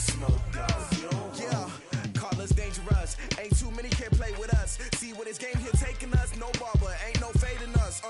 smoke though. Yeah, call us dangerous. Ain't too many can play with us. See what this game here taking us. No barber, ain't no fading us.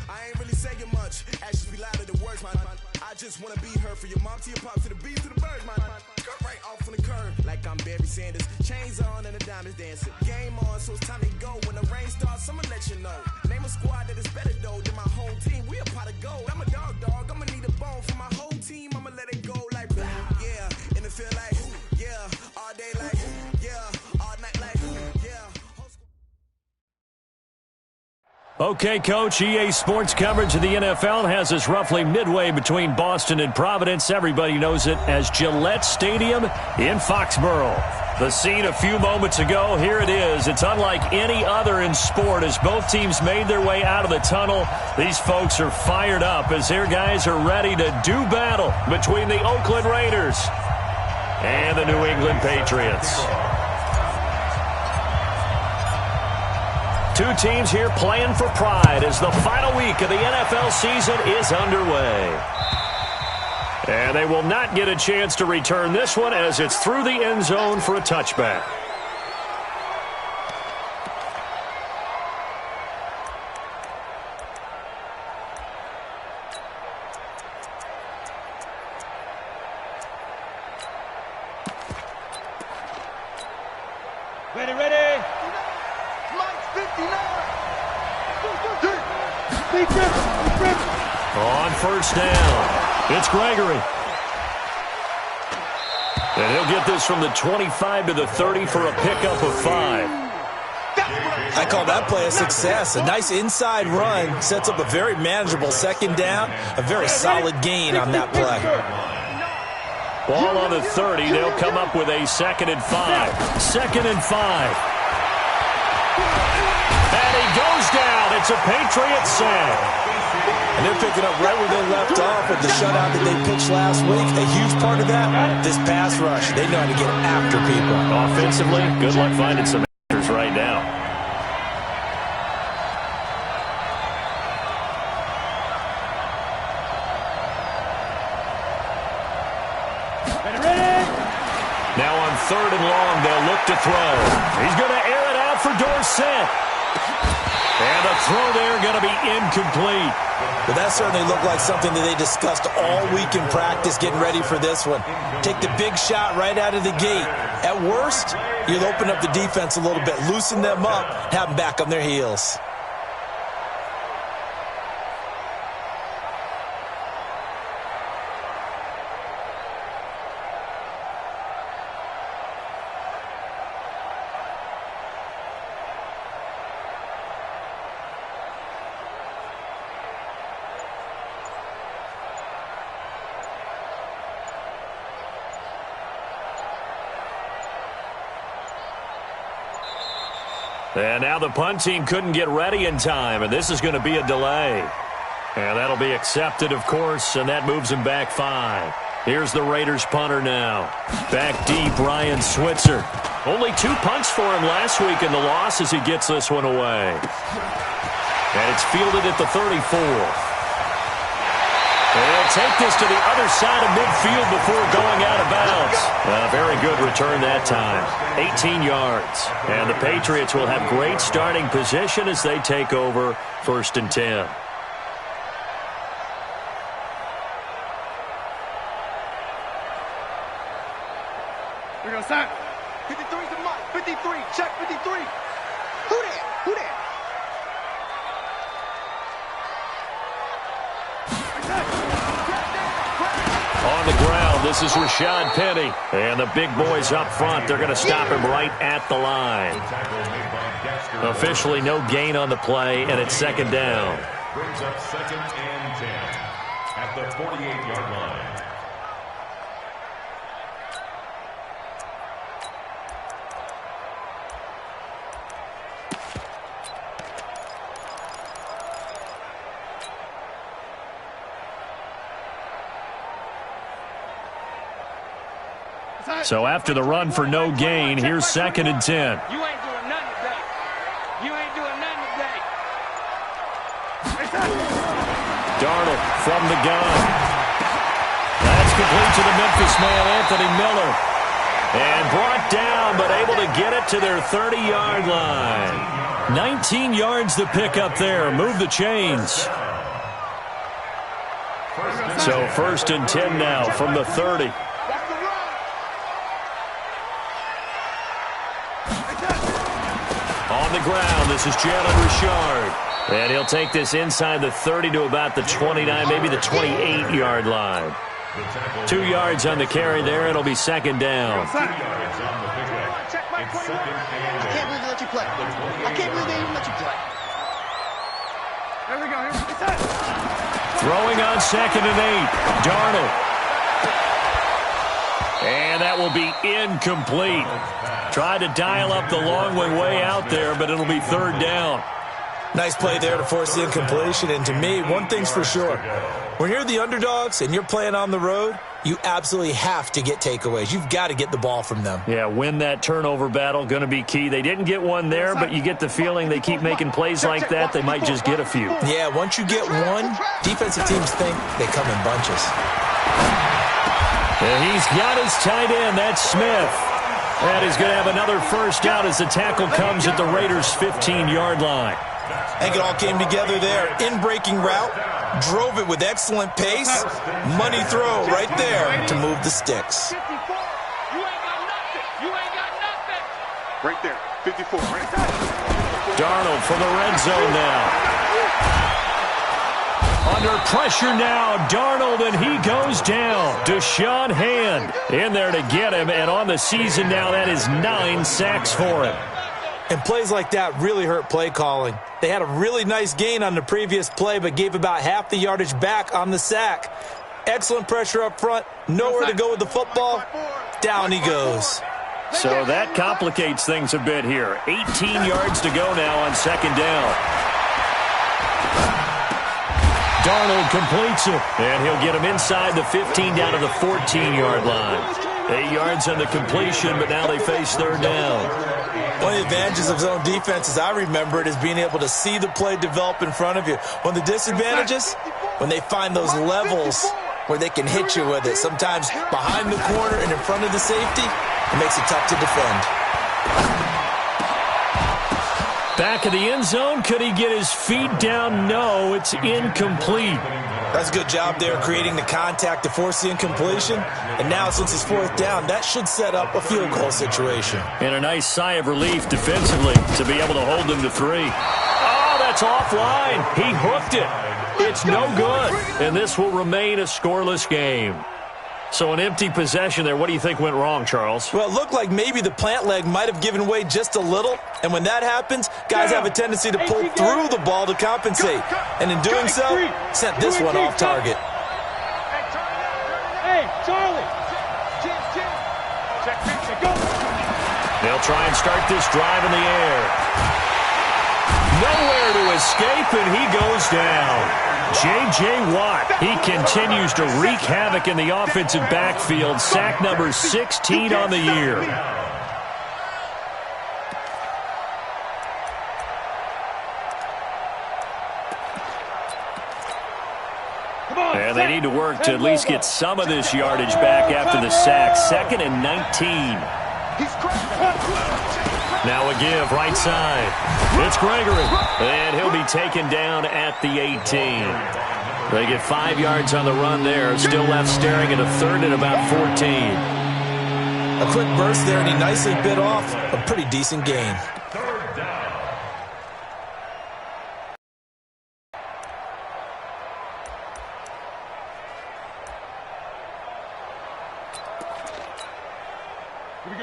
I ain't really saying much. Actions be louder than words, man. I just wanna be heard for your mom to your pop to the bees to the birds, man. Cut right off on the curb like I'm Barry Sanders. Chains on and the diamonds dancing. Game on, so it's time to go. When the rain starts, I'ma let you know. Name a squad that is better though than my whole team. We a pot of gold. I'm a dog. I'ma need a bone for my whole team. I'ma let it go like blah. Yeah, and it feel like yeah, all day like yeah, all night like yeah. Okay, Coach, EA Sports coverage of the NFL has us roughly midway between Boston and Providence. Everybody knows it as Gillette Stadium in Foxborough. The scene a few moments ago, here it is. It's unlike any other in sport as both teams made their way out of the tunnel. These folks are fired up as their guys are ready to do battle between the Oakland Raiders and the New England Patriots. Two teams here playing for pride as the final week of the NFL season is underway. And they will not get a chance to return this one as it's through the end zone for a touchback. Ready. On first down, it's Gregory. And he'll get this from the 25 to the 30 for a pickup of 5. I call that play a success. A nice inside run sets up a very manageable second down, a very solid gain on that play. Ball on the 30, they'll come up with a 2nd and 5. 2nd and 5. And he goes down. It's a Patriots sack. And they're picking up right where they left off with the shutout that they pitched last week. A huge part of that, this pass rush. They know how to get after people. Offensively, good luck finding some answers right now. Now on 3rd and long, they'll look to throw. He's going to air it out for Dorsett. And the throw there going to be incomplete. But that certainly looked like something that they discussed all week in practice getting ready for this one. Take the big shot right out of the gate. At worst, you'll open up the defense a little bit, loosen them up, have them back on their heels. And now the punt team couldn't get ready in time, and this is going to be a delay. And that'll be accepted, of course, and that moves him back 5. Here's the Raiders punter now. Back deep, Ryan Switzer. Only 2 punts for him last week in the loss as he gets this one away. And it's fielded at the 34. They'll take this to the other side of midfield before going out of bounds. A very good return that time. 18 yards. And the Patriots will have great starting position as they take over 1st and 10. We're going to start. 53's the mark. 53. Check 53. Who there? On the ground, this is Rashad Penny. And the big boys up front, they're going to stop him right at the line. Officially no gain on the play, and it's 2nd down. Brings up 2nd and 10 at the 48-yard line. So after the run for no gain, here's 2nd and 10. You ain't doing nothing today. Darnold from the gun. That's complete to the Memphis man, Anthony Miller. And brought down, but able to get it to their 30-yard line. 19 yards to pick up there. Move the chains. So 1st and 10 now from the 30. On the ground, this is Jalen Richard. And he'll take this inside the 30 to about the 29, maybe the 28-yard line. 2 yards on the carry there. It'll be 2nd down. I can't believe they let you play. I can't believe they even let you play. There we go. Throwing on 2nd and 8. Darnold. And that will be incomplete. Tried to dial up the long way out there, but it'll be 3rd down. Nice play there to force the incompletion. And to me, one thing's for sure. When you're the underdogs and you're playing on the road, you absolutely have to get takeaways. You've got to get the ball from them. Yeah, win that turnover battle, going to be key. They didn't get one there, but you get the feeling they keep making plays like that, they might just get a few. Yeah, once you get one, defensive teams think they come in bunches. And he's got his tight end. That's Smith. And he's going to have another first down as the tackle comes at the Raiders' 15-yard line. I think it all came together there. In-breaking route, drove it with excellent pace. Money throw right there to move the sticks. You ain't got nothing. You ain't got nothing. Right there, 54. Right there. Darnold from the red zone now. Under pressure now, Darnold, and he goes down. Deshaun Hand in there to get him, and on the season now, that is 9 sacks for him. And plays like that really hurt play calling. They had a really nice gain on the previous play, but gave about half the yardage back on the sack. Excellent pressure up front. Nowhere to go with the football. Down he goes. So that complicates things a bit here. 18 yards to go now on 2nd down. Darnold completes it, and he'll get him inside the 15 down to the 14-yard line. 8 yards on the completion, but now they face 3rd down. One of the advantages of zone defense, as I remember it, is being able to see the play develop in front of you. One of the disadvantages, when they find those levels where they can hit you with it. Sometimes behind the corner and in front of the safety, it makes it tough to defend. Back of the end zone, could he get his feet down? No, it's incomplete. That's a good job there creating the contact to force the incompletion. And now, since it's 4th down, that should set up a field goal situation. And a nice sigh of relief defensively to be able to hold them to 3. Oh, that's offline. He hooked it. It's no good. And this will remain a scoreless game. So an empty possession there. What do you think went wrong, Charles? Well, it looked like maybe the plant leg might have given way just a little. And when that happens, guys have a tendency to pull through the ball to compensate. And in doing so, sent this one off target. Hey, Charlie. Check, go. They'll try and start this drive in the air. Nowhere to escape, and he goes down. J.J. Watt, he continues to wreak havoc in the offensive backfield. Sack number 16 on the year. And they need to work to at least get some of this yardage back after the sack. 2nd and 19. Now a give, right side. It's Gregory, and he'll be taken down at the 18. They get 5 yards on the run there. Still left staring at a 3rd and about 14. A quick burst there, and he nicely bit off a pretty decent gain.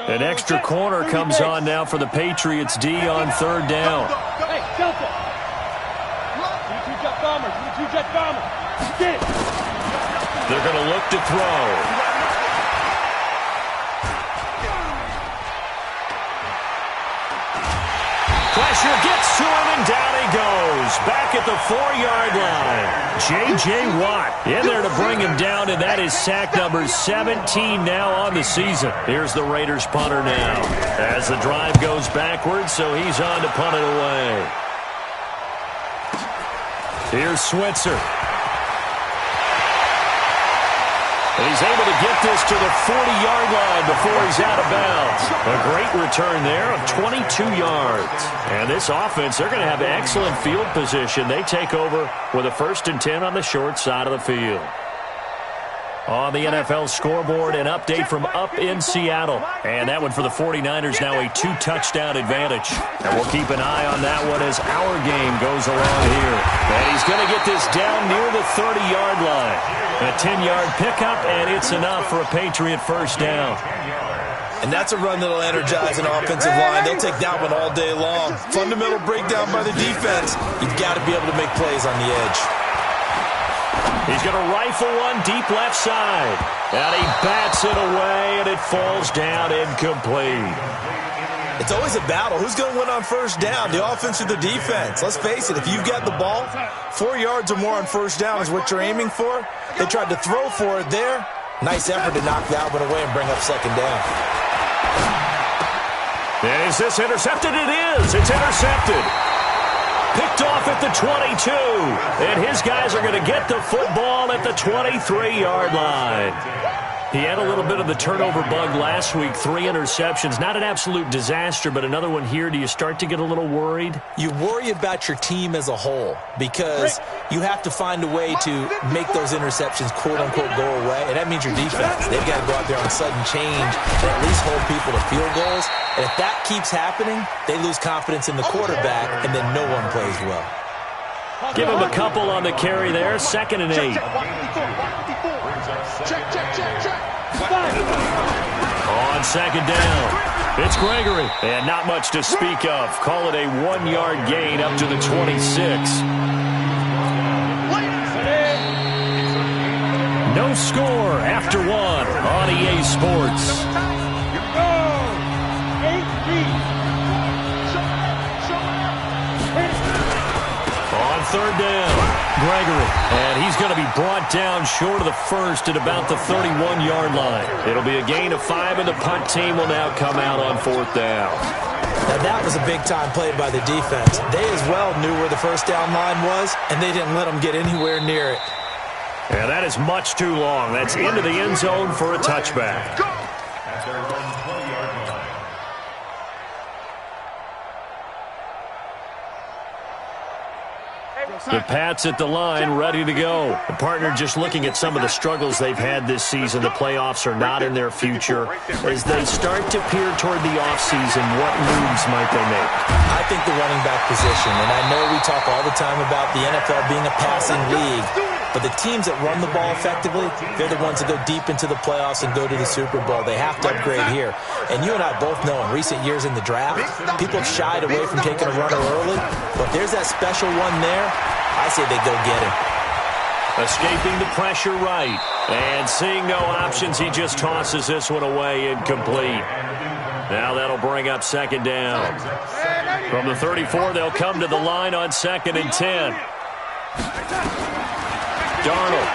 An extra corner comes on now for the Patriots D on 3rd down. Hey, Delta. Two-jet bombers. Two-jet bombers. Get it. They're going to look to throw. Pressure gets to him, and down he goes. Back at the 4-yard line. J.J. Watt in there to bring him down, and that is sack number 17 now on the season. Here's the Raiders punter now as the drive goes backwards, so he's on to punt it away. Here's Switzer. And he's able to get this to the 40-yard line before he's out of bounds. A great return there of 22 yards. And this offense, they're going to have excellent field position. They take over with a 1st and 10 on the short side of the field. On the NFL scoreboard, an update from up in Seattle. And that one for the 49ers, now a 2-touchdown advantage. And we'll keep an eye on that one as our game goes along here. And he's going to get this down near the 30-yard line. A 10-yard pickup, and it's enough for a Patriot first down. And that's a run that'll energize an offensive line. They'll take that one all day long. Fundamental breakdown by the defense. You've got to be able to make plays on the edge. He's going to rifle one deep left side. And he bats it away, and it falls down incomplete. It's always a battle. Who's going to win on first down, the offense or the defense? Let's face it, if you've got the ball, 4 yards or more on first down is what you're aiming for. They tried to throw for it there. Nice effort to knock that one away and bring up second down. Is this intercepted? It is. It's intercepted. Picked off at the 22. And his guys are going to get the football at the 23-yard line. He had a little bit of the turnover bug last week, 3 interceptions. Not an absolute disaster, but another one here. Do you start to get a little worried? You worry about your team as a whole because you have to find a way to make those interceptions, quote-unquote, go away. And that means your defense. They've got to go out there on sudden change and at least hold people to field goals. And if that keeps happening, they lose confidence in the quarterback, and then no one plays well. Give him a couple on the carry there. 2nd and 8. On 2nd down, it's Gregory. And not much to speak of. Call it a 1-yard gain up to the 26. No score after 1 on EA Sports. On 3rd down, Gregory. And he's going to be brought down short of the first at about the 31-yard line. It'll be a gain of 5, and the punt team will now come out on 4th down. Now, that was a big-time play by the defense. They as well knew where the first down line was, and they didn't let them get anywhere near it. And that is much too long. That's into the end zone for a touchback. The Pats at the line, ready to go. The partner just looking at some of the struggles they've had this season. The playoffs are not in their future. As they start to peer toward the offseason, what moves might they make? I think the running back position, and I know we talk all the time about the NFL being a passing league, but the teams that run the ball effectively, they're the ones that go deep into the playoffs and go to the Super Bowl. They have to upgrade here. And you and I both know in recent years in the draft, people have shied away from taking a runner early, but there's that special one there. I say they go get him. Escaping the pressure right. And seeing no options, he just tosses this one away incomplete. Now that'll bring up 2nd down. From the 34, they'll come to the line on 2nd and 10. Darnold.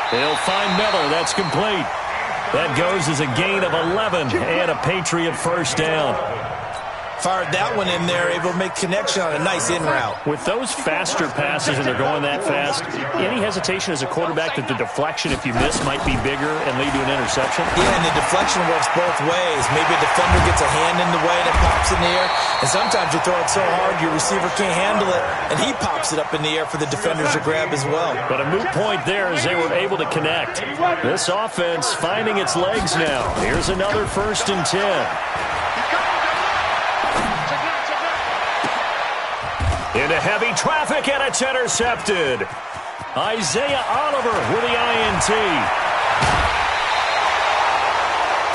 He'll find Miller. That's complete. That goes as a gain of 11 and a Patriot first down. Fired that one in there, able to make connection on a nice in route. With those faster passes and they're going that fast, any hesitation as a quarterback that the deflection, if you miss, might be bigger and lead to an interception? Yeah, and the deflection works both ways. Maybe a defender gets a hand in the way and it pops in the air, and sometimes you throw it so hard your receiver can't handle it, and he pops it up in the air for the defenders to grab as well. But a moot point there as they were able to connect. This offense finding its legs now. Here's another 1st and 10. Into heavy traffic, and it's intercepted. Isaiah Oliver with the INT.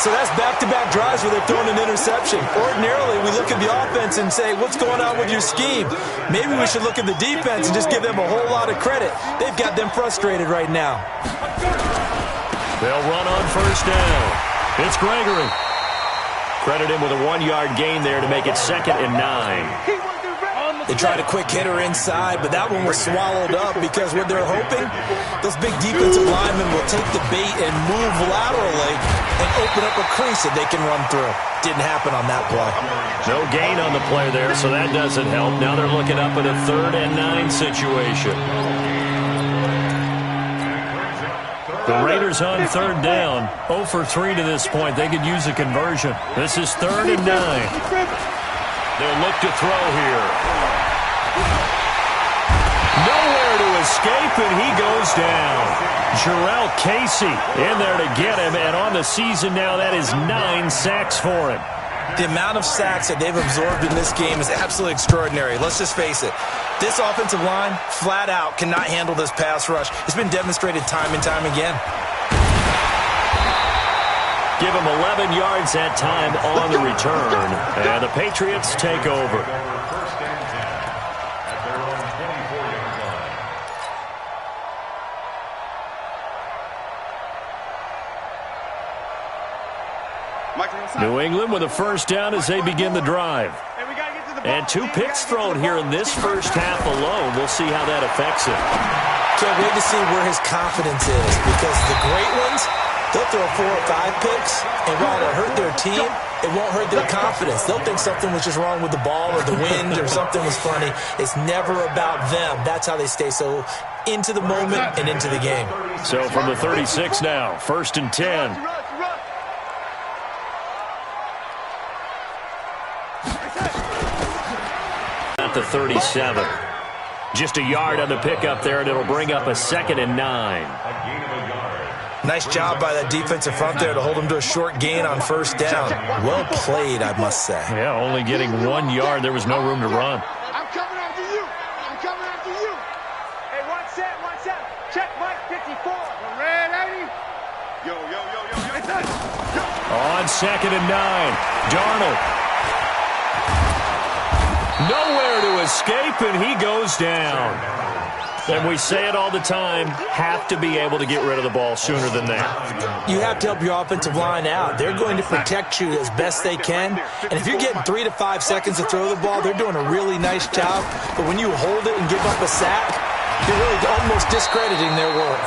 So that's back-to-back drives where they're throwing an interception. Ordinarily, we look at the offense and say, what's going on with your scheme? Maybe we should look at the defense and just give them a whole lot of credit. They've got them frustrated right now. They'll run on 1st down. It's Gregory. Credit him with a 1-yard gain there to make it 2nd and 9. They tried a quick hitter inside, but that one was swallowed up because what they're hoping, those big defensive linemen will take the bait and move laterally and open up a crease that they can run through. Didn't happen on that play. No gain on the play there, so that doesn't help. Now they're looking up at a 3rd and 9 situation. The Raiders on third down. 0 for 3 to this point. They could use a conversion. This is 3rd and 9. They'll look to throw here. Nowhere to escape, and he goes down. Jarrell Casey in there to get him, and on the season now, that is 9 sacks for him. The amount of sacks that they've absorbed in this game is absolutely extraordinary. Let's just face it. This offensive line, flat out, cannot handle this pass rush. It's been demonstrated time and time again. Give him 11 yards that time on the return, and the Patriots take over. First and 10 at their own 24-yard line. New England with a first down as they begin the drive. And 2 picks thrown here in this first half alone. We'll see how that affects him. Can't wait to see where his confidence is, because the great ones, they'll throw 4 or 5 picks, and while it'll hurt their team, it won't hurt their confidence. They'll think something was just wrong with the ball or the wind or something was funny. It's never about them. That's how they stay so into the moment and into the game. So from the 36 now, 1st and 10. At the 37. Just a yard on the pickup there, and it'll bring up a 2nd and 9. Nice job by that defensive front there to hold him to a short gain on first down. Well played, I must say. Yeah, only getting 1 yard. There was no room to run. I'm coming after you. I'm coming after you. Hey, watch that. Check Mike 54. The red 80. Yo. On 2nd and 9. Darnold. Nowhere to escape, and he goes down. And we say it all the time, have to be able to get rid of the ball sooner than that. You have to help your offensive line out. They're going to protect you as best they can. And if you're getting 3 to 5 seconds to throw the ball, they're doing a really nice job. But when you hold it and give up a sack, you're really almost discrediting their work.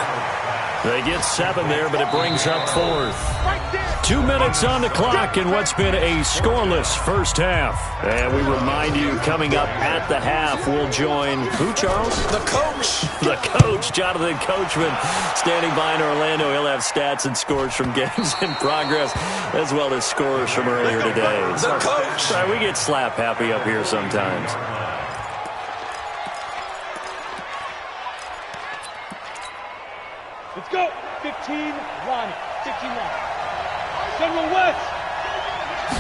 They get 7 there, but it brings up 4th. 2 minutes on the clock in what's been a scoreless first half. And we remind you, coming up at the half, we'll join who, Charles? The coach. The coach, Jonathan Coachman, standing by in Orlando. He'll have stats and scores from games in progress, as well as scores from earlier today. The coach. Sorry, we get slap happy up here sometimes. Let's go. 15, Ronnie. 15-1. General West.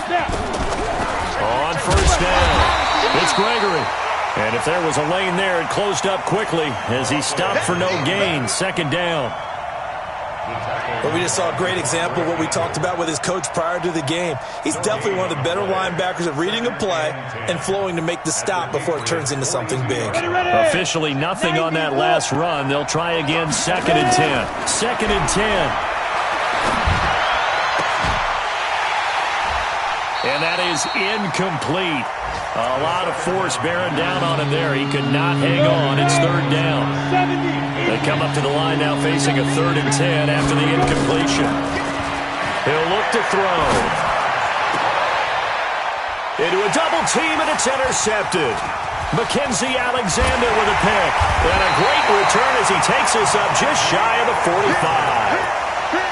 Snap. On first down, it's Gregory. And if there was a lane there, it closed up quickly as he stopped for no gain. 2nd down. But we just saw a great example of what we talked about with his coach prior to the game. He's definitely one of the better linebackers at reading a play and flowing to make the stop before it turns into something big. Officially nothing on that last run. They'll try again 2nd and 10. 2nd and 10. And that is incomplete. A lot of force bearing down on him there. He could not hang on. It's 3rd down. They come up to the line now facing a 3rd and 10 after the incompletion. He'll look to throw. Into a double team, and it's intercepted. Mackenzie Alexander with a pick. And a great return as he takes us up just shy of the 45.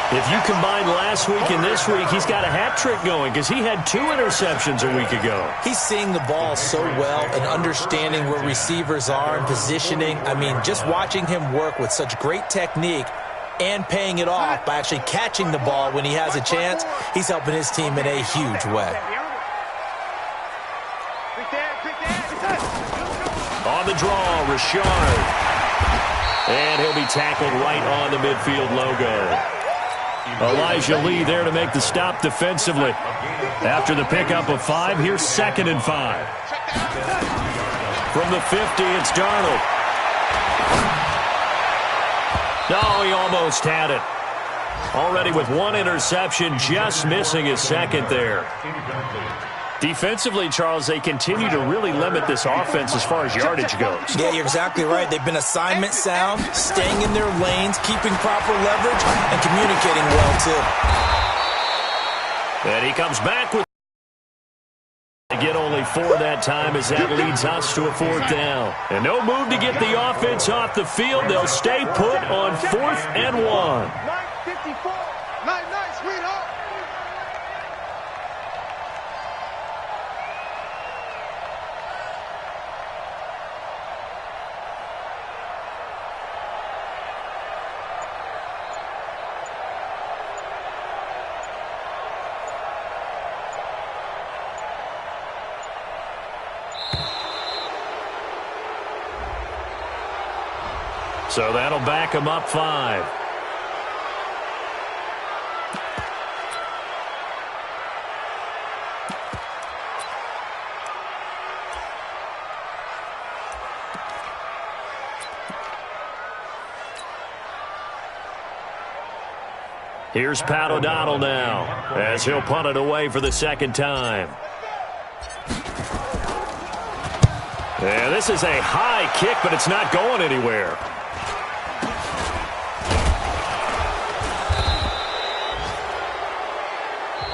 If you combine last week and this week, he's got a hat trick going because he had 2 interceptions a week ago. He's seeing the ball so well and understanding where receivers are and positioning. I mean, just watching him work with such great technique and paying it off by actually catching the ball when he has a chance, he's helping his team in a huge way. On the draw, Richard. And he'll be tackled right on the midfield logo. Elijah Lee there to make the stop defensively. After the pickup of 5, here's 2nd and 5. From the 50, it's Darnold. No, he almost had it. Already with 1 interception, just missing his 2nd there. Defensively, Charles, they continue to really limit this offense as far as yardage goes. Yeah, you're exactly right. They've been assignment sound, staying in their lanes, keeping proper leverage, and communicating well, too. And he comes back with... They get only 4 that time as that leads us to a 4th down. And no move to get the offense off the field. They'll stay put on 4th and 1. 9:54. Night, sweetheart. So that'll back them up 5. Here's Pat O'Donnell now as he'll punt it away for the 2nd time. Yeah, this is a high kick, but it's not going anywhere.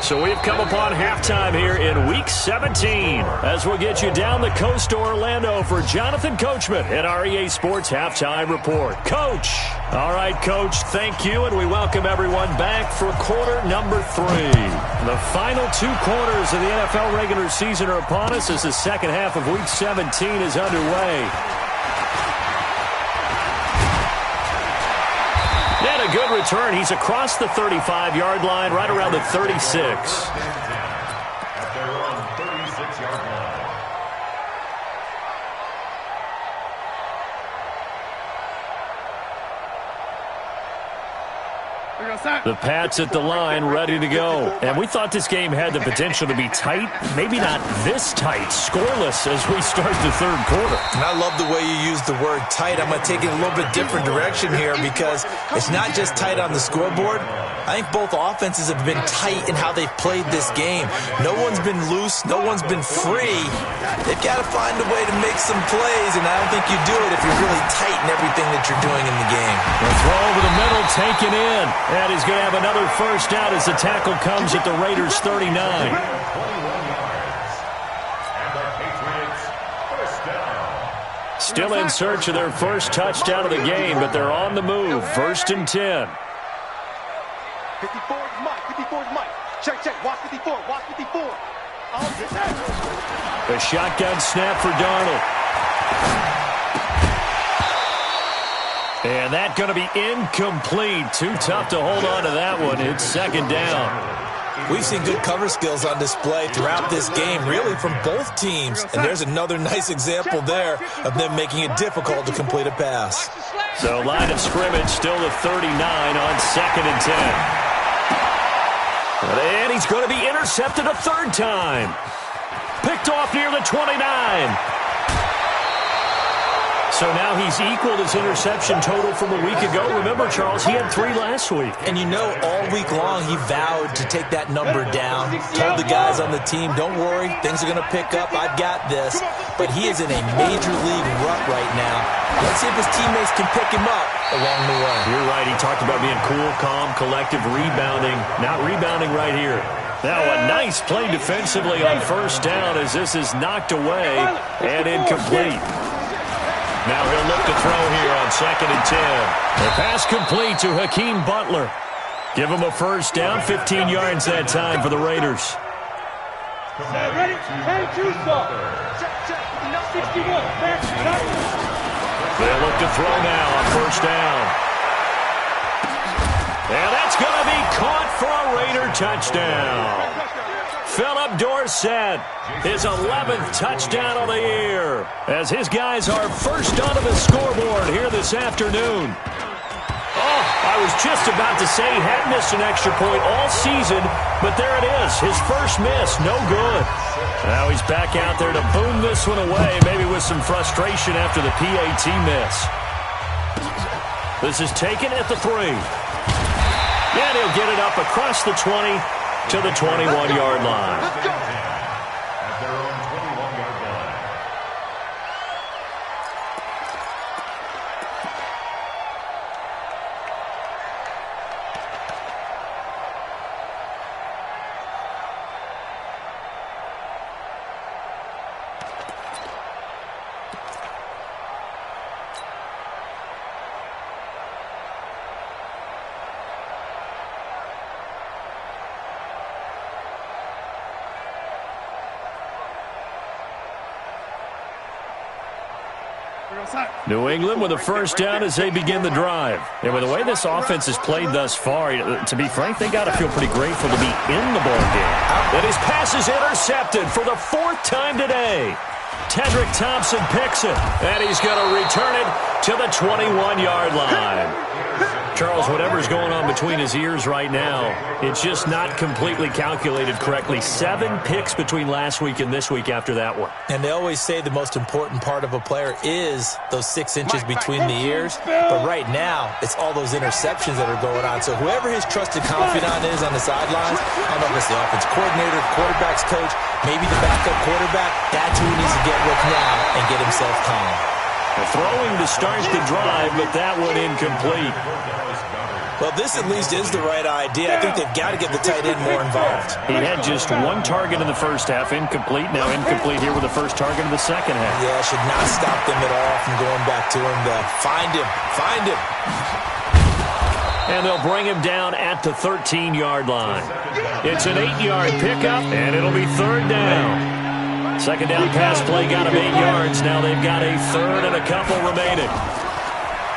So we've come upon halftime here in Week 17 as we'll get you down the coast to Orlando for Jonathan Coachman at our EA Sports Halftime Report. Coach. All right, Coach, thank you, and we welcome everyone back for quarter number 3. The final 2 quarters of the NFL regular season are upon us as the second half of Week 17 is underway. And a good return. He's across the 35-yard line, right around the 36. At their own 36-yard line. The Pats at the line, ready to go. And we thought this game had the potential to be tight. Maybe not this tight, scoreless as we start the 3rd quarter. And I love the way you use the word tight. I'm going to take it a little bit different direction here because it's not just tight on the scoreboard. I think both offenses have been tight in how they've played this game. No one's been loose. No one's been free. They've got to find a way to make some plays, and I don't think you do it if you're really tight in everything that you're doing in the game. The throw over the middle, taken in. And he's going to have another first down as the tackle comes at the Raiders' 39. 21 yards. And the Patriots first down. Still in search of their first touchdown of the game, but they're on the move. 1st and 10. 54 is Mike. 54 is Mike. Check. Watch 54. Watch 54. A shotgun snap for Darnold. And that's going to be incomplete. Too tough to hold on to that one. It's 2nd down. We've seen good cover skills on display throughout this game, really from both teams. And there's another nice example there of them making it difficult to complete a pass. So line of scrimmage still the 39 on 2nd and 10. And he's going to be intercepted a 3rd time. Picked off near the 29. So now he's equaled his interception total from a week ago. Remember, Charles, he had 3 last week. And you know, all week long he vowed to take that number down. Told the guys on the team, don't worry, things are going to pick up. I've got this. But he is in a major league rut right now. Let's see if his teammates can pick him up along the way. You're right. He talked about being cool, calm, collective, rebounding. Not rebounding right here. Now a nice play defensively on 1st down as this is knocked away and incomplete. Now he'll look to throw here on 2nd and 10. The pass complete to Hakeem Butler. Give him a first down, 15 yards that time for the Raiders. Ready? 10-2 stop. 61. They'll look to throw now on 1st down. And that's going to be caught for a Raider touchdown. Philip Dorsett, his 11th touchdown of the year, as his guys are first onto the scoreboard here this afternoon. Oh, I was just about to say he had missed an extra point all season, but there it is, his first miss, no good. Now he's back out there to boom this one away, maybe with some frustration after the PAT miss. This is taken at the 3. And he'll get it up across the 20 to the 21-yard line. At their own 21-yard line. New England with a first down as they begin the drive. And with the way this offense has played thus far, to be frank, they got to feel pretty grateful to be in the ball game. And his pass is intercepted for the 4th time today. Tedrick Thompson picks it, and he's going to return it to the 21-yard line. Charles, whatever's going on between his ears right now, it's just not completely calculated correctly. 7 picks between last week and this week after that one. And they always say the most important part of a player is those 6 inches between the ears. But right now, it's all those interceptions that are going on. So whoever his trusted confidant is on the sidelines, I don't know if it's the offense coordinator, quarterback's coach, maybe the backup quarterback, that's who he needs to get with now and get himself calm. Throwing to start the drive, but that one incomplete. Well, this at least is the right idea. I think they've got to get the tight end more involved. He had just 1 target in the first half, incomplete. Now incomplete here with the first target of the second half. Yeah, should not stop them at all from going back to him. Find him. Find him. And they'll bring him down at the 13-yard line. It's an 8-yard pickup, and it'll be 3rd down. Second down pass play got him 8 yards. Now they've got a 3rd and a couple remaining.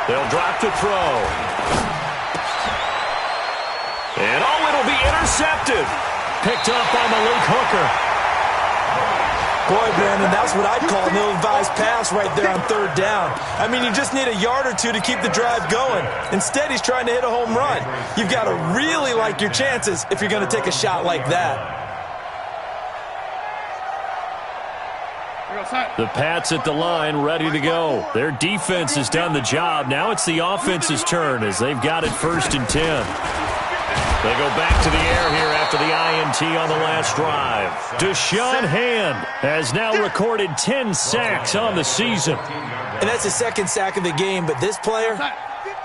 They'll drop to throw. And it'll be intercepted. Picked up by Malik Hooker. Boy, Brandon, that's what I'd call an ill-advised pass right there on 3rd down. I mean, you just need a yard or 2 to keep the drive going. Instead, he's trying to hit a home run. You've got to really like your chances if you're going to take a shot like that. The Pats at the line, ready to go. Their defense has done the job. Now it's the offense's turn as they've got it 1st and 10. They go back to the air here after the INT on the last drive. Deshaun Hand has now recorded 10 sacks on the season. And that's his 2nd sack of the game, but this player,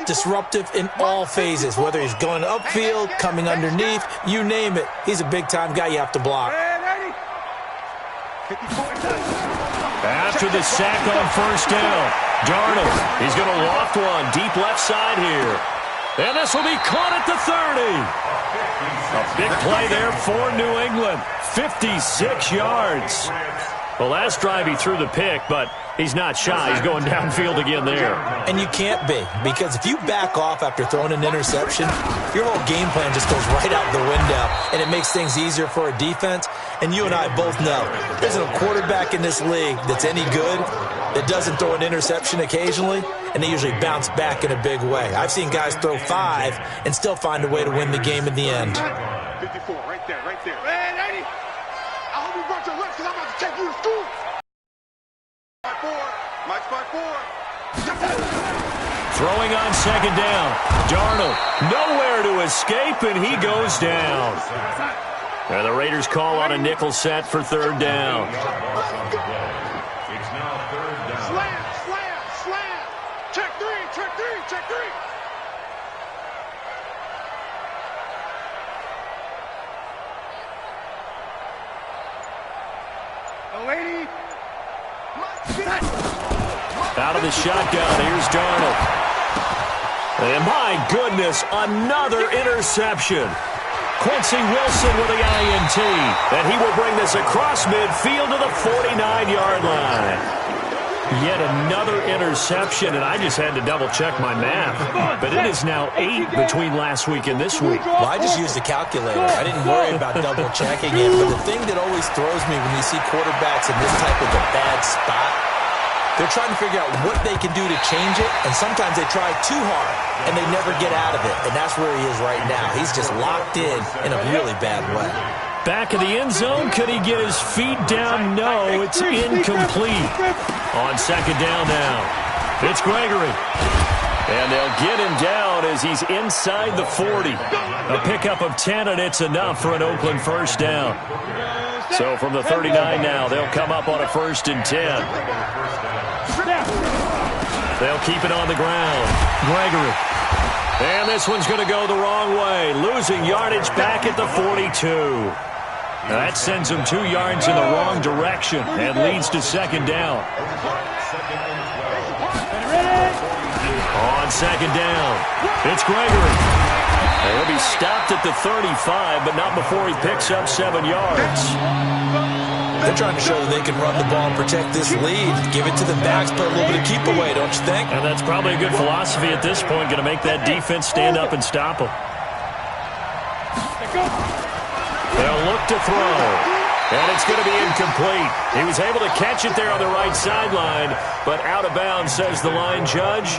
disruptive in all phases, whether he's going upfield, coming underneath, you name it. He's a big-time guy you have to block. After the sack on 1st down, Darnold, he's going to loft one deep left side here. And this will be caught at the 30. A big play there for New England. 56 yards. The last drive he threw the pick, but he's not shy. He's going downfield again there. And you can't be, because if you back off after throwing an interception, your whole game plan just goes right out the window, and it makes things easier for a defense. And you and I both know there's a quarterback in this league that's any good that doesn't throw an interception occasionally, and they usually bounce back in a big way. I've seen guys throw 5 and still find a way to win the game in the end. 54, right there, right there. Red 80. I hope you brought your lips because I'm about to take you to school. 5-4. Mike's 5-4. Throwing on 2nd down. Darnold, nowhere to escape, and he goes down. And the Raiders call on a nickel set for 3rd down. It's now 3rd down. Slam, slam, slam. Check 3, check 3, check 3. Oh, 80. Out of the shotgun, here's Darnold. And my goodness, another interception. Quincy Wilson with the INT. And he will bring this across midfield to the 49-yard line. Yet another interception, and I just had to double-check my math. But it is now 8 between last week and this week. Well, I just used the calculator. I didn't worry about double-checking it. But the thing that always throws me when you see quarterbacks in this type of a bad spot, they're trying to figure out what they can do to change it, and sometimes they try too hard, and they never get out of it. And that's where he is right now. He's just locked in a really bad way. Back of the end zone, could he get his feet down? No, it's incomplete. On 2nd down now, it's Gregory. And they'll get him down as he's inside the 40. A pickup of 10, and it's enough for an Oakland first down. So from the 39 now, they'll come up on a 1st and 10. They'll keep it on the ground. Gregory. And this one's going to go the wrong way. Losing yardage back at the 42. That sends him 2 yards in the wrong direction and leads to 2nd down. On 2nd down, it's Gregory. He'll be stopped at the 35, but not before he picks up 7 yards. They're trying to show that they can run the ball and protect this lead. Give it to the backs, put a little bit of keep away, don't you think? And that's probably a good philosophy at this point, going to make that defense stand up and stop them. They'll look to throw, and it's going to be incomplete. He was able to catch it there on the right sideline, but out of bounds, says the line judge,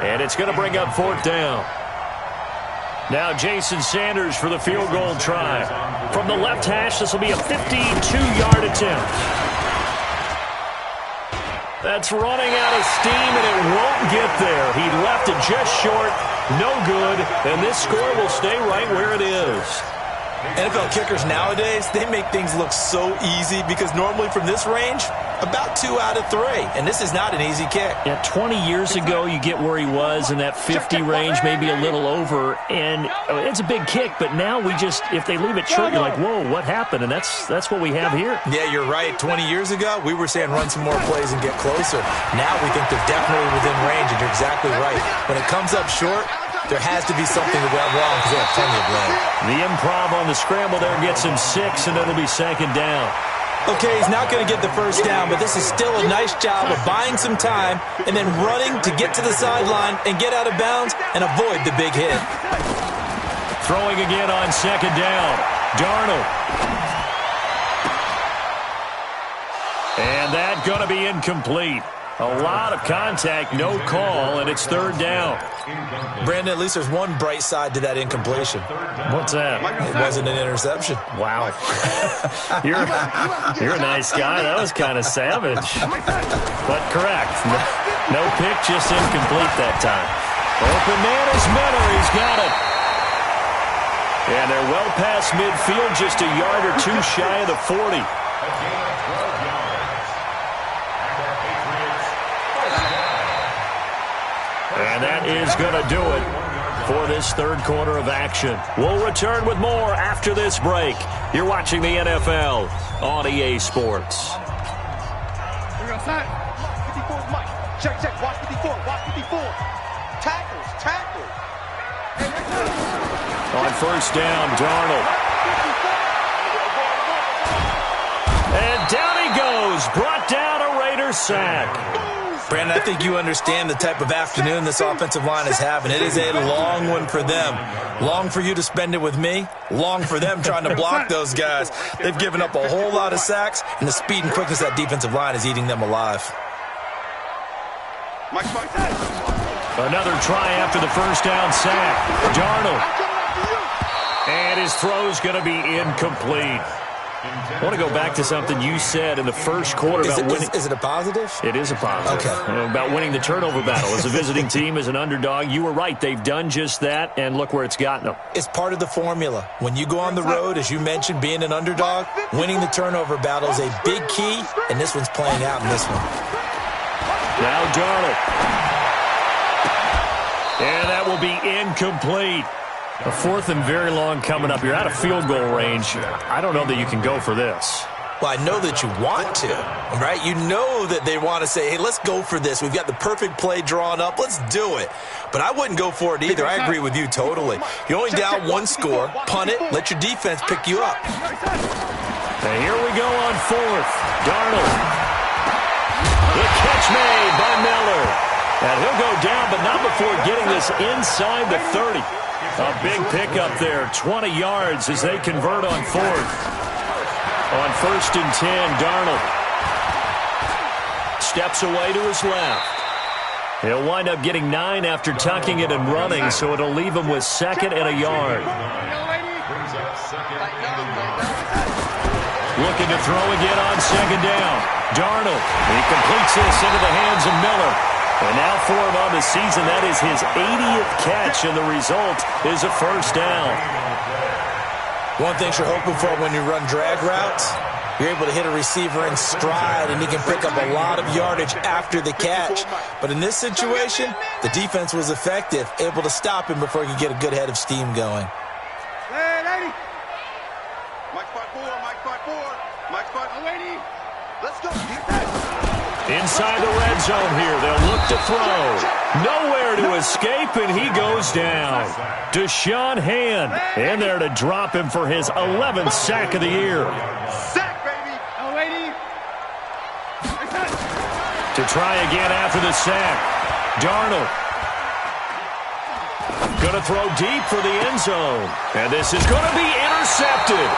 and it's going to bring up 4th down. Now Jason Sanders for the field goal try. From the left hash, this will be a 52-yard attempt. That's running out of steam, and it won't get there. He left it just short, no good, and this score will stay right where it is. NFL kickers nowadays, they make things look so easy because normally from this range, about 2 out of 3. And this is not an easy kick. Yeah, 20 years ago, you get where he was in that 50 range, maybe a little over. And it's a big kick, but now we just, if they leave it short, you're like, whoa, what happened? And that's what we have here. Yeah, you're right. 20 years ago, we were saying run some more plays and get closer. Now we think they're definitely within range, and you're exactly right. When it comes up short, there has to be something that went wrong because they have plenty of leg. The improv on the scramble there gets him 6, and it'll be 2nd down. Okay, he's not going to get the first down, but this is still a nice job of buying some time and then running to get to the sideline and get out of bounds and avoid the big hit. Throwing again on 2nd down. Darnold. And that's going to be incomplete. A lot of contact, no call, and it's 3rd down. Brandon, at least there's one bright side to that incompletion. What's that? It wasn't an interception. Wow. You're a nice guy. That was kind of savage. But correct. No pick, just incomplete that time. Open man is Miller. He's got it. And they're well past midfield, just a yard or 2 shy of the 40. And that is going to do it for this 3rd quarter of action. We'll return with more after this break. You're watching the NFL on EA Sports. We're outside. 54's Mike. Check. Watch 54. Watch 54. Tackles. On 1st down, Darnold. And down he goes. Brought down a Raider sack. Brandon, I think you understand the type of afternoon this offensive line is having. It is a long one for them. Long for you to spend it with me. Long for them trying to block those guys. They've given up a whole lot of sacks, and the speed and quickness of that defensive line is eating them alive. Another try after the 1st down sack. Darnold. And his throw's going to be incomplete. I want to go back to something you said in the 1st quarter about winning. Is it a positive? It is a positive. Okay. About winning the turnover battle. As a visiting team, as an underdog, you were right. They've done just that, and look where it's gotten them. It's part of the formula. When you go on the road, as you mentioned, being an underdog, winning the turnover battle is a big key, and this one's playing out in this one. Now Darnold. And that will be incomplete. A 4th and very long coming up. You're out of field goal range. I don't know that you can go for this. Well, I know that you want to, right? You know that they want to say, hey, let's go for this. We've got the perfect play drawn up. Let's do it. But I wouldn't go for it either. I agree with you totally. You're only down 1 score. Punt it. Let your defense pick you up. And here we go on 4th. Darnold. The catch made by Miller. And he'll go down, but not before getting this inside the 30. A big pickup there, 20 yards as they convert on 4th. On 1st and 10, Darnold steps away to his left. He'll wind up getting 9 after tucking it and running, so it'll leave him with 2nd and a yard. Looking to throw again on 2nd down. Darnold, he completes this into the hands of Miller. And now for him on the season, that is his 80th catch, and the result is a 1st down. One thing you're hoping for when you run drag routes, you're able to hit a receiver in stride, and he can pick up a lot of yardage after the catch. But in this situation, the defense was effective, able to stop him before he could get a good head of steam going. Hey, Mike 5-4. Mike 5, lady. Let's go. Inside the red zone here, they'll look to throw. Nowhere to escape, and he goes down. Deshaun Hand in there to drop him for his 11th sack of the year. Sack, baby. To try again after the sack. Darnold. Going to throw deep for the end zone. And this is going to be intercepted.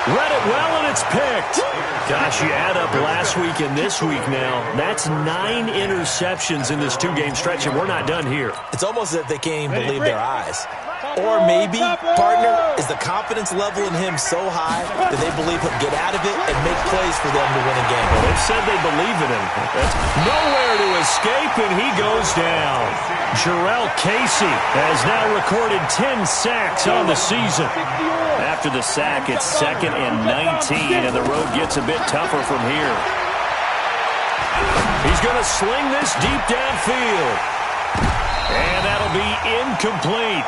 Read it well, and it's picked. Gosh, you add up last week and this week now. That's 9 interceptions in this 2-game stretch, and we're not done here. It's almost as if they can't even believe their eyes. Or maybe, partner, is the confidence level in him so high that they believe he'll get out of it and make plays for them to win a game. Well, they've said they believe in him. That's nowhere to escape, and he goes down. Jarrell Casey has now recorded 10 sacks on the season. After the sack, it's 2nd and 19, and the road gets a bit tougher from here. He's going to sling this deep downfield. And that'll be incomplete.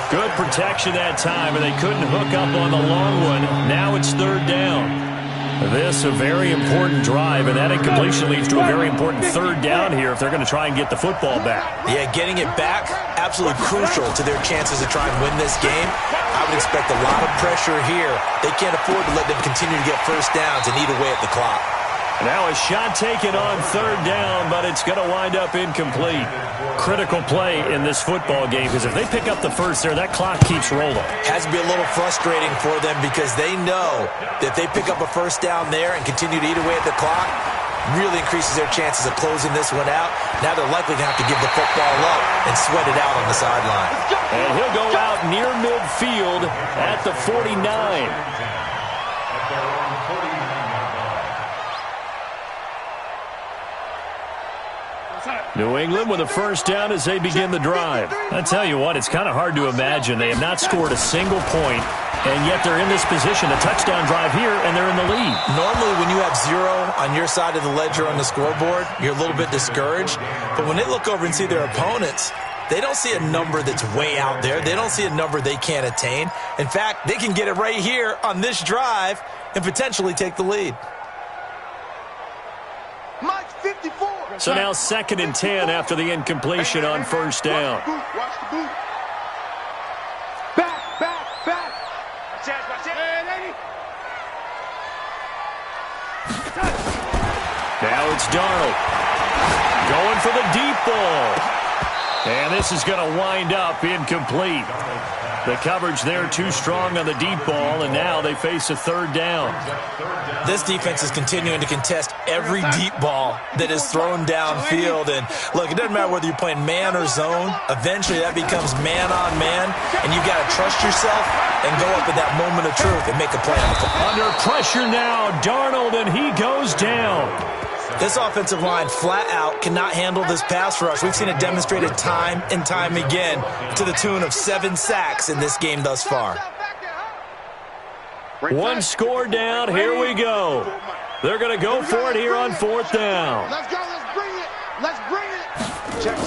Good protection that time, and they couldn't hook up on the long one. Now it's 3rd down. This a very important drive, and that incompletion leads to a very important 3rd down here if they're going to try and get the football back. Yeah, getting it back, absolutely crucial to their chances to try and win this game. I would expect a lot of pressure here. They can't afford to let them continue to get first downs and eat away at the clock. Now a shot taken on 3rd down, but it's going to wind up incomplete. Critical play in this football game, because if they pick up the first there, that clock keeps rolling. Has to be a little frustrating for them because they know that if they pick up a first down there and continue to eat away at the clock, really increases their chances of closing this one out. Now they're likely going to have to give the football up and sweat it out on the sideline. And he'll go out near midfield at the 49. New England with a first down as they begin the drive. I tell you what, it's kind of hard to imagine. They have not scored a single point, and yet they're in this position. A touchdown drive here, and they're in the lead. Normally, when you have 0 on your side of the ledger on the scoreboard, you're a little bit discouraged. But when they look over and see their opponents, they don't see a number that's way out there. They don't see a number they can't attain. In fact, they can get it right here on this drive and potentially take the lead. Mike 54. So now 2nd and 10 after the incompletion on first down. Watch the boot. Back. Watch it. Now it's Darnold. Going for the deep ball. And this is going to wind up incomplete. The coverage there too strong on the deep ball, and now they face a 3rd down. This defense is continuing to contest every deep ball that is thrown downfield. And look, it doesn't matter whether you're playing man or zone. Eventually that becomes man on man, and you've got to trust yourself and go up at that moment of truth and make a play on the football. Under pressure now, Darnold, and he goes down. This offensive line flat out cannot handle this pass rush. We've seen it demonstrated time and time again to the tune of 7 sacks in this game thus far. One score down, here we go. They're going to go for it here on 4th down. Let's go, let's bring it. Check.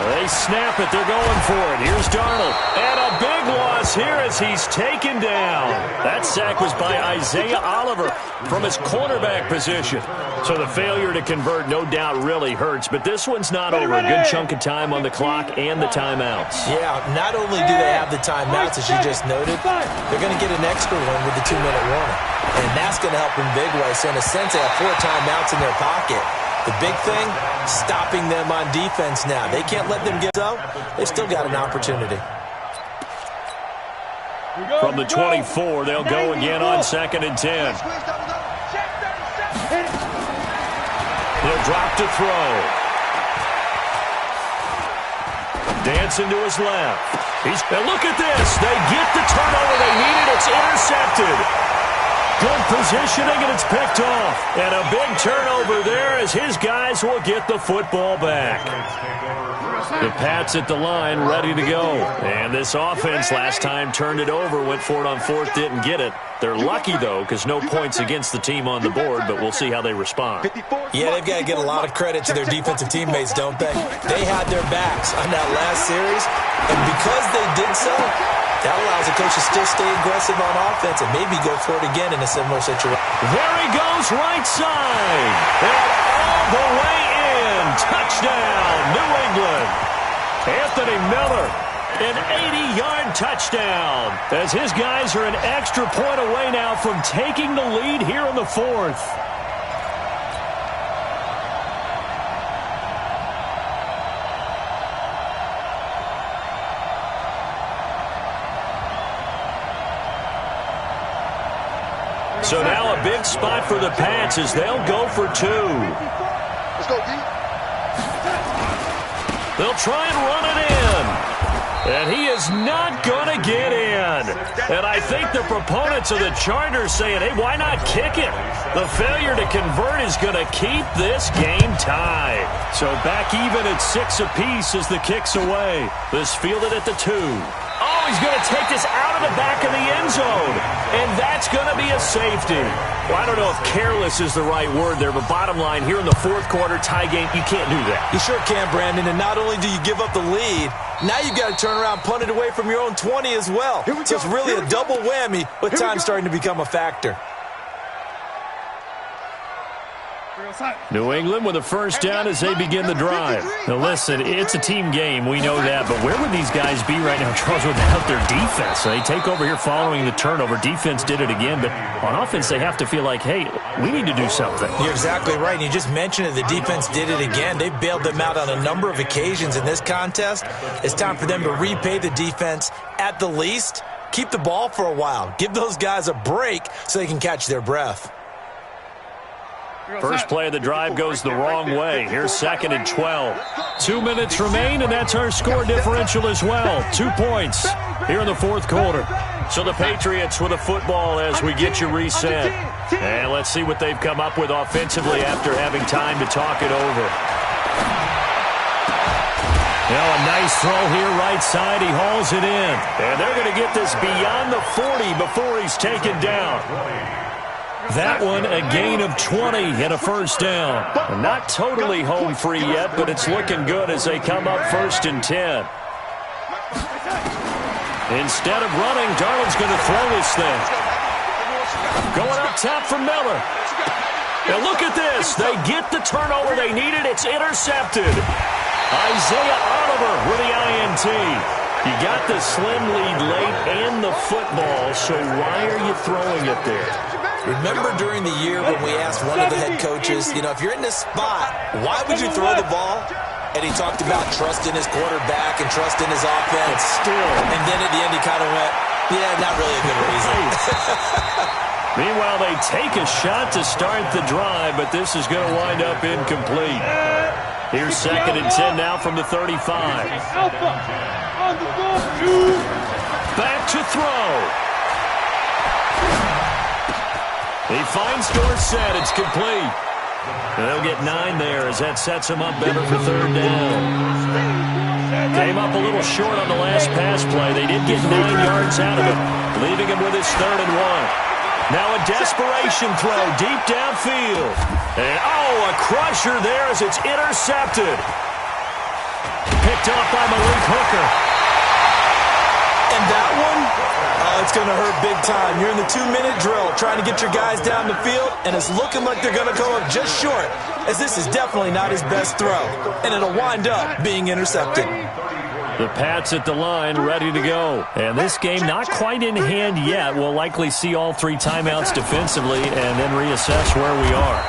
They snap it, they're going for it. Here's Darnold, and a big loss here as he's taken down. That sack was by Isaiah Oliver from his cornerback position. So the failure to convert no doubt really hurts, but this one's not over. A good chunk of time on the clock and the timeouts. Yeah, not only do they have the timeouts, as you just noted, they're going to get an extra one with the 2-minute warning. And that's going to help in big ways. So in a sense, they have 4 timeouts in their pocket. The big thing, stopping them on defense now. They can't let them get up. They've still got an opportunity. From the 24, they'll go again on 2nd and 10. He'll drop to throw. Dancing to his left. And look at this. They get the turnover they needed. It's intercepted. Good positioning, and it's picked off. And a big turnover there as his guys will get the football back. The Pats at the line, ready to go. And this offense last time turned it over, went for it on 4th, didn't get it. They're lucky, though, because no points against the team on the board, but we'll see how they respond. Yeah, they've got to get a lot of credit to their defensive teammates, don't they? They had their backs on that last series, and because they did so, that allows the coach to still stay aggressive on offense and maybe go for it again in a similar situation. There he goes, right side. And all the way in. Touchdown, New England. Anthony Miller, an 80-yard touchdown. As his guys are an extra point away now from taking the lead here in the 4th. So now a big spot for the Pats as they'll go for 2. Let's go, D. They'll try and run it in. And he is not going to get in. And I think the proponents of the Chargers saying, hey, why not kick it? The failure to convert is going to keep this game tied. So back even at 6 apiece as the kick's away. This fielded at the 2. Oh, he's going to take this out of the back of the end zone. And that's going to be a safety. Well, I don't know if careless is the right word there, but bottom line, here in the fourth quarter, tie game, you can't do that. You sure can, Brandon. And not only do you give up the lead, now you've got to turn around, punt it away from your own 20 as well. So it's really a double whammy with time starting to become a factor. New England with a first down as they begin the drive. Now listen, it's a team game, we know that, but where would these guys be right now, Charles, without their defense? They take over here following the turnover. Defense did it again, but on offense they have to feel like, hey, we need to do something. You're exactly right. And you just mentioned it. The defense did it again. They bailed them out on a number of occasions in this contest. It's time for them to repay the defense at the least. Keep the ball for a while. Give those guys a break so they can catch their breath. First play of the drive goes the wrong way. Here's 2nd and 12. 2 minutes remain, and that's our score differential as well. 2 points here in the fourth quarter. So the Patriots with a football as we get you reset. And let's see what they've come up with offensively after having time to talk it over. Now a nice throw here right side. He hauls it in. And they're going to get this beyond the 40 before he's taken down. That one, a gain of 20 and a first down. Not totally home free yet, but it's looking good as they come up 1st and 10. Instead of running, Darnold's going to throw this thing. Going up top for Miller. Now look at this. They get the turnover they needed. It's intercepted. Isaiah Oliver with the INT. You got the slim lead late and the football, so why are you throwing it there? Remember during the year when we asked one of the head coaches, if you're in this spot, why would you throw the ball? And he talked about trusting his quarterback and trusting his offense. And then at the end he kind of went, yeah, not really a good reason. Meanwhile, they take a shot to start the drive, but this is going to wind up incomplete. Here's 2nd and 10 now from the 35. Back to throw. He finds Dorsett. It's complete. And they'll get 9 there as that sets him up better for 3rd down. Came up a little short on the last pass play. They did get 9 yards out of him, leaving him with his 3rd and 1. Now a desperation throw deep downfield. And, a crusher there as it's intercepted. Picked off by Malik Hooker. And that one, it's going to hurt big time. You're in the 2-minute drill trying to get your guys down the field, and it's looking like they're going to come up just short, as this is definitely not his best throw, and it'll wind up being intercepted. The Pats at the line, ready to go. And this game not quite in hand yet. We'll likely see all 3 timeouts defensively and then reassess where we are.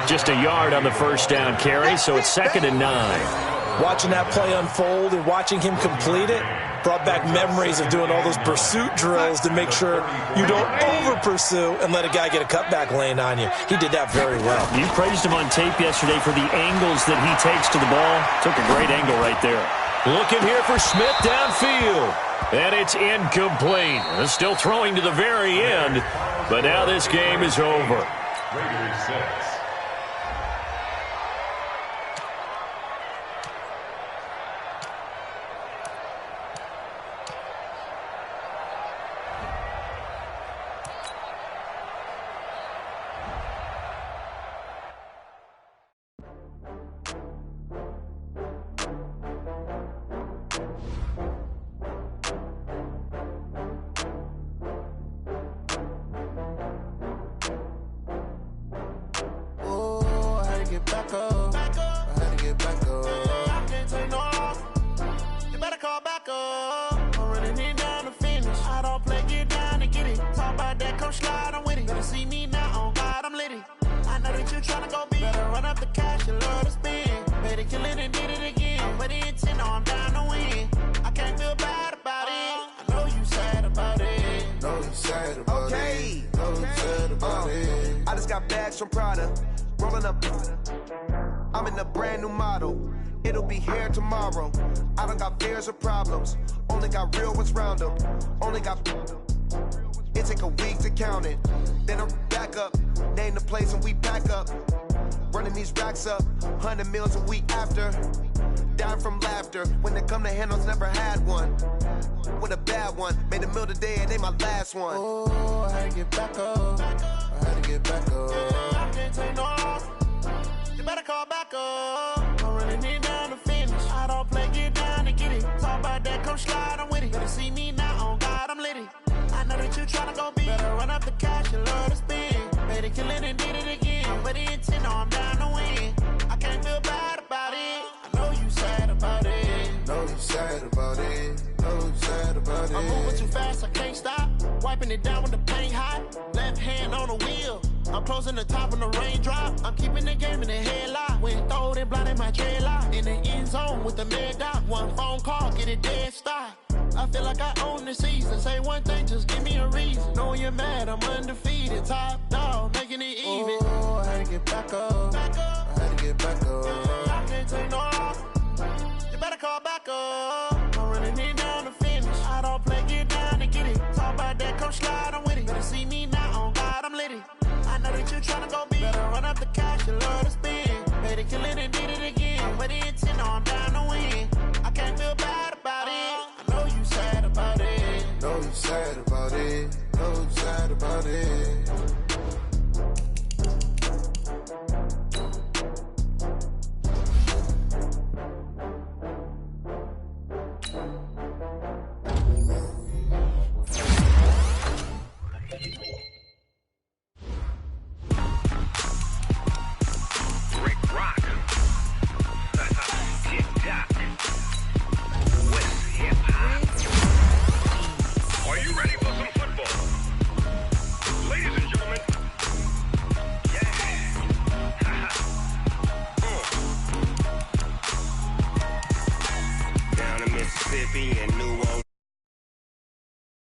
Just a yard on the first down carry, so it's 2nd and 9. Watching that play unfold and watching him complete it brought back memories of doing all those pursuit drills to make sure you don't over-pursue and let a guy get a cutback lane on you. He did that very well. You praised him on tape yesterday for the angles that he takes to the ball. Took a great angle right there. Looking here for Smith downfield. And it's incomplete. Still throwing to the very end, but now this game is over. Raiders 6. Okay. Benz from Prada, rolling up. I'm in a brand new model. It'll be here tomorrow. I don't got fears or problems. Only got real ones round them. Only got. It take a week to count it. Then I'm back up. Name the place and we pack up. Running these racks up. 100 meals a week after. Dying from laughter. When it come to handles, never had one. With a bad one. Made a meal today and they my last one. Oh, I had to get back up. I had to get back up. I can't take no off. You better call back up. I'm running it down to finish. I don't play, get down to get it. Talk about that, come slide, I'm with it. Better see me now, on God, I'm litty. I know that you tryna go big. Better run up the cash, you love to spend. Better kill it and did it again. I'm with the intent, no, I'm down to win. I can't feel bad about it. I know you sad about it. Know you sad about it. Know you sad about it. I'm moving too fast, I can't stop. Wiping it down with the paint hot. Left hand on the wheel. I'm closing the top on the raindrop. I'm keeping the game in the headlock. When throwed and blinded my dreadlock. In the end zone with the mad dot. One phone call, get it dead stop. I feel like I own the season. Say one thing, just give me a reason. Knowing you're mad, I'm undefeated. Top dog, making it even. Oh, I had to get back up. I had to get back up. I can't take no off. You better call back up. I'm running it down to finish. I don't play, get down to get it. Talk about that, come slide, I'm with it. Better see me now, on God, I'm litty. I know that you tryna go big. Better run up the cash, you love to spend. Better kill it and did it again. But the intent, no, I'm down to win. I can't feel bad about it. I know you sad about it. Know you sad about it. Know you sad about it.